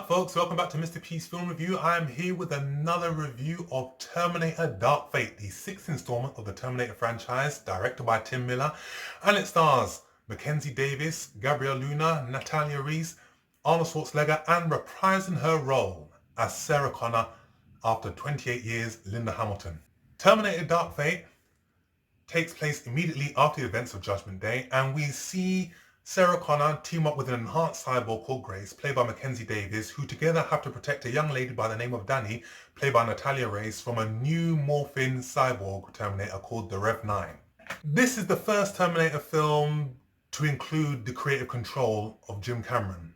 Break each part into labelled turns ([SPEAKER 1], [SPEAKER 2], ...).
[SPEAKER 1] up, folks? Welcome back to Mr. P's Film Review. I am here with another review of Terminator Dark Fate, the sixth installment of the Terminator franchise, directed by Tim Miller, and it stars Mackenzie Davis, Gabrielle Luna, Natalia Reese, Arnold Schwarzenegger, and reprising her role as Sarah Connor after 28 years, Linda Hamilton. Terminator Dark Fate takes place immediately after the events of Judgment Day, and we see Sarah Connor team up with an enhanced cyborg called Grace, played by Mackenzie Davis, who together have to protect a young lady by the name of Danny, played by Natalia Reis, from a new morphing cyborg Terminator called the Rev 9. This is the first Terminator film to include the creative control of Jim Cameron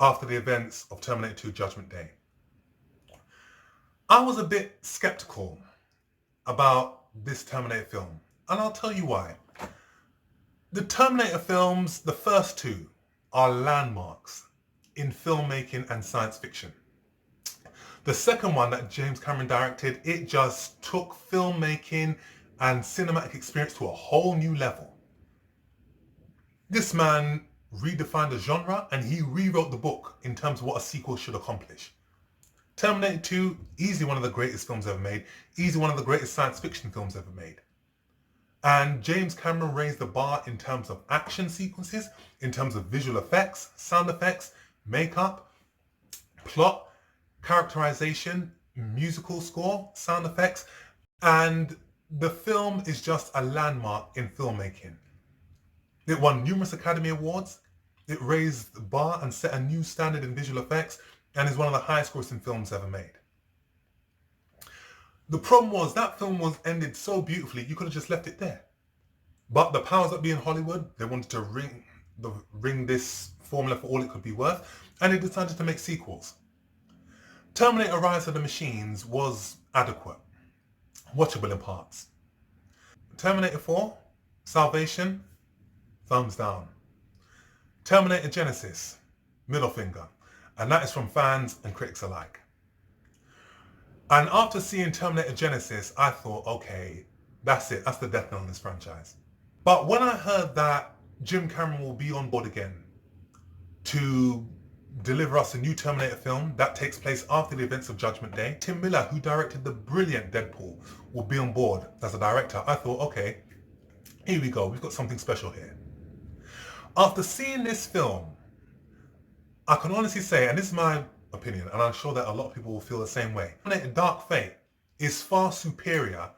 [SPEAKER 1] after the events of Terminator 2 Judgment Day. I was a bit skeptical about this Terminator film, and I'll tell you why. The Terminator films, the first two, are landmarks in filmmaking and science fiction. The second one that James Cameron directed, it just took filmmaking and cinematic experience to a whole new level. This man redefined the genre and he rewrote the book in terms of what a sequel should accomplish. Terminator 2, easily one of the greatest films ever made, easily one of the greatest science fiction films ever made. And James Cameron raised the bar in terms of action sequences, in terms of visual effects, sound effects, makeup, plot, characterization, musical score, sound effects, and the film is just a landmark in filmmaking. It won numerous Academy Awards, it raised the bar and set a new standard in visual effects, and is one of the highest grossing films ever made. The problem was that film was ended so beautifully, you could have just left it there. But the powers that be in Hollywood, they wanted to ring this formula for all it could be worth, and they decided to make sequels. Terminator Rise of the Machines was adequate, watchable in parts. Terminator 4, Salvation, thumbs down. Terminator Genesis, middle finger, and that is from fans and critics alike. And after seeing Terminator Genesis, I thought, okay, that's it. That's the death knell in this franchise. But when I heard that Jim Cameron will be on board again to deliver us a new Terminator film that takes place after the events of Judgment Day, Tim Miller, who directed the brilliant Deadpool, will be on board as a director, I thought, okay, here we go. We've got something special here. After seeing this film, I can honestly say, and this is my opinion, and I'm sure that a lot of people will feel the same way, Dark Fate is far superior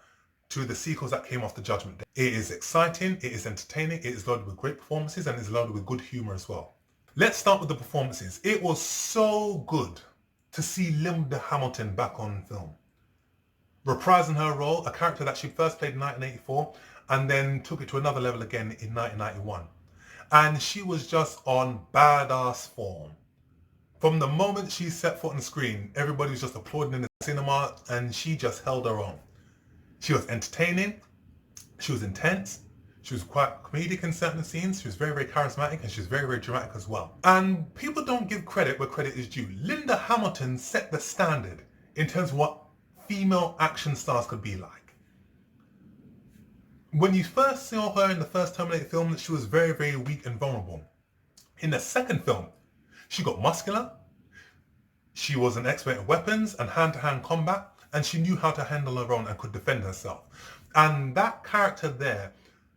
[SPEAKER 1] to the sequels that came after Judgment Day. It is exciting, it is entertaining, it is loaded with great performances, and it's loaded with good humor as well. Let's start with the performances. It was so good to see Linda Hamilton back on film, reprising her role, a character that she first played in 1984 and then took it to another level again in 1991. And she was just on badass form. From the moment she set foot on the screen, everybody was just applauding in the cinema, and she just held her own. She was entertaining, she was intense, she was quite comedic in certain scenes, she was very, very charismatic, and she was very, very dramatic as well. And people don't give credit where credit is due. Linda Hamilton set the standard in terms of what female action stars could be like. When you first saw her in the first Terminator film, she was very, very weak and vulnerable. In the second film, she got muscular, she was an expert at weapons and hand-to-hand combat, and she knew how to handle her own and could defend herself. And that character there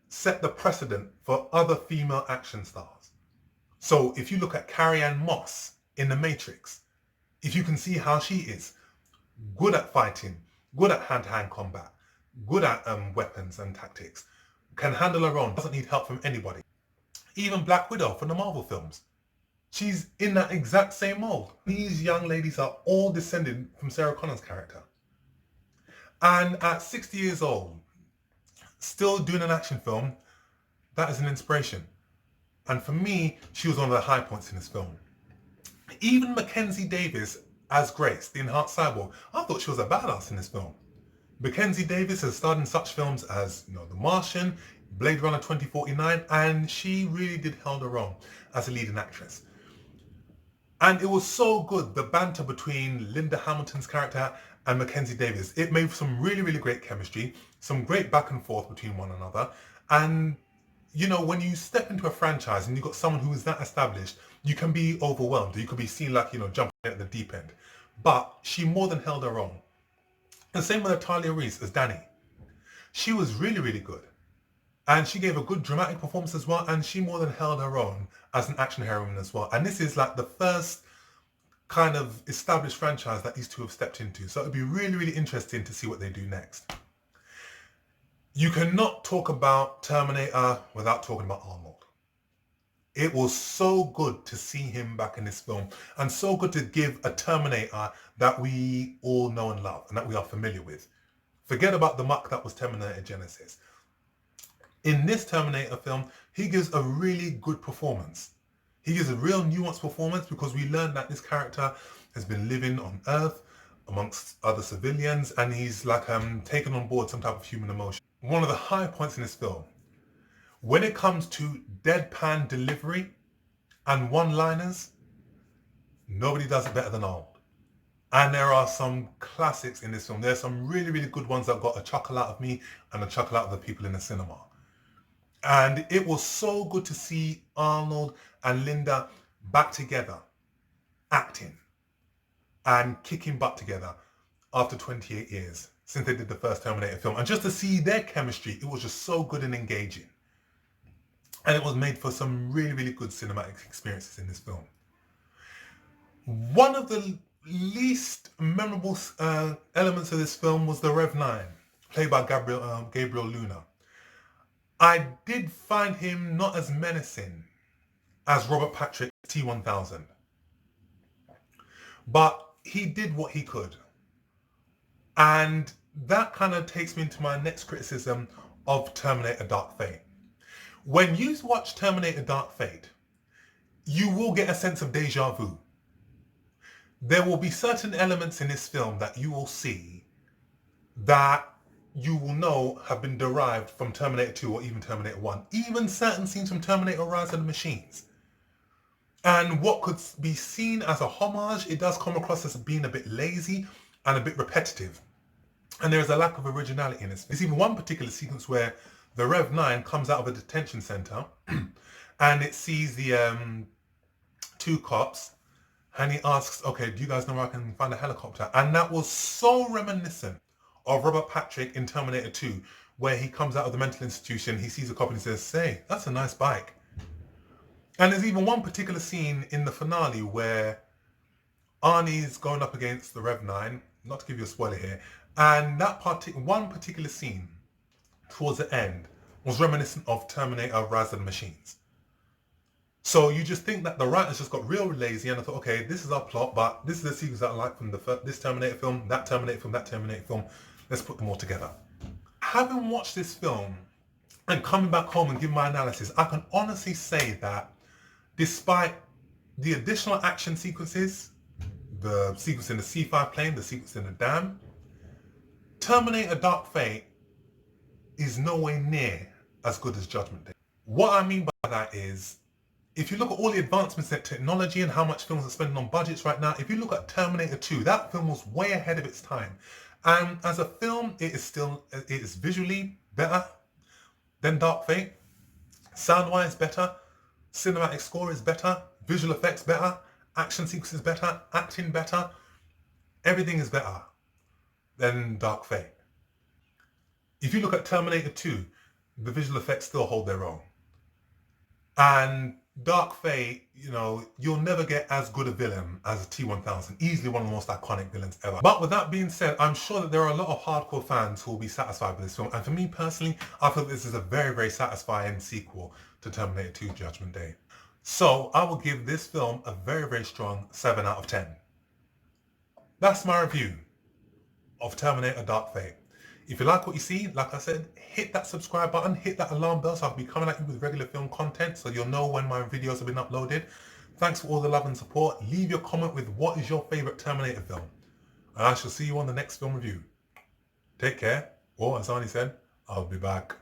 [SPEAKER 1] set the precedent for other female action stars. So if you look at Carrie-Anne Moss in The Matrix, if you can see how she is good at fighting, good at hand-to-hand combat, good at weapons and tactics, can handle her own, doesn't need help from anybody. Even Black Widow from the Marvel films. She's in that exact same mold. These young ladies are all descended from Sarah Connor's character. And at 60 years old, still doing an action film, that is an inspiration. And for me, she was one of the high points in this film. Even Mackenzie Davis as Grace, the enhanced cyborg, I thought she was a badass in this film. Mackenzie Davis has starred in such films as The Martian, Blade Runner 2049, and she really did hold her own as a leading actress. And it was so good, the banter between Linda Hamilton's character and Mackenzie Davis. It made some really, really great chemistry, some great back and forth between one another, and you know, when you step into a franchise and you've got someone who is that established, you can be overwhelmed. You could be seen like, you know, jumping at the deep end. But she more than held her own. And same with Natalia Reese as Danny. She was really, really good. And she gave a good dramatic performance as well. And she more than held her own as an action heroine as well. And this is like the first kind of established franchise that these two have stepped into. So it'd be really, really interesting to see what they do next. You cannot talk about Terminator without talking about Arnold. It was so good to see him back in this film, and so good to give a Terminator that we all know and love and that we are familiar with. Forget about the muck that was Terminator Genesis. In this Terminator film, he gives a really good performance. He gives a real nuanced performance because we learn that this character has been living on Earth amongst other civilians, and he's like taken on board some type of human emotion. One of the high points in this film, when it comes to deadpan delivery and one-liners, nobody does it better than Arnold. And there are some classics in this film. There's some really, really good ones that got a chuckle out of me and a chuckle out of the people in the cinema. And it was so good to see Arnold and Linda back together, acting and kicking butt together after 28 years since they did the first Terminator film. And just to see their chemistry, it was just so good and engaging. And it was made for some really, really good cinematic experiences in this film. One of the least memorable elements of this film was the Rev 9, played by Gabriel Luna. I did find him not as menacing as Robert Patrick's T-1000. But he did what he could. And that kind of takes me into my next criticism of Terminator Dark Fate. When you watch Terminator Dark Fate, you will get a sense of deja vu. There will be certain elements in this film that you will see that you will know have been derived from Terminator 2 or even Terminator 1. Even certain scenes from Terminator Rise of the Machines. And what could be seen as a homage, it does come across as being a bit lazy and a bit repetitive. And there is a lack of originality in this. There's even one particular sequence where the Rev 9 comes out of a detention center and it sees the two cops, and he asks, okay, do you guys know where I can find a helicopter? And that was so reminiscent of Robert Patrick in Terminator 2, where he comes out of the mental institution, he sees a cop and he says, say, that's a nice bike. And there's even one particular scene in the finale where Arnie's going up against the Rev 9, not to give you a spoiler here, and that one particular scene towards the end was reminiscent of Terminator Rise of the Machines. So you just think that the writers just got real lazy and I thought, okay, this is our plot, but this is the sequence that I like from this Terminator film, that Terminator film, that Terminator film. Let's put them all together. Having watched this film and coming back home and giving my analysis, I can honestly say that despite the additional action sequences, the sequence in the C5 plane, the sequence in the dam, Terminator Dark Fate is nowhere near as good as Judgment Day. What I mean by that is, if you look at all the advancements in technology and how much films are spending on budgets right now, if you look at Terminator 2, that film was way ahead of its time. And as a film, it is visually better than Dark Fate. Sound-wise better, cinematic score is better, visual effects better, action sequences better, acting better. Everything is better than Dark Fate. If you look at Terminator 2, the visual effects still hold their own. And Dark Fate, you know, you'll never get as good a villain as a T-1000. Easily one of the most iconic villains ever. But with that being said, I'm sure that there are a lot of hardcore fans who will be satisfied with this film. And for me personally, I feel this is a very, very satisfying sequel to Terminator 2 Judgment Day. So I will give this film a very, very strong 7 out of 10. That's my review of Terminator Dark Fate. If you like what you see, like I said, hit that subscribe button, hit that alarm bell so I'll be coming at you with regular film content so you'll know when my videos have been uploaded. Thanks for all the love and support. Leave your comment with what is your favourite Terminator film. And I shall see you on the next film review. Take care, or as Arnie said, I'll be back.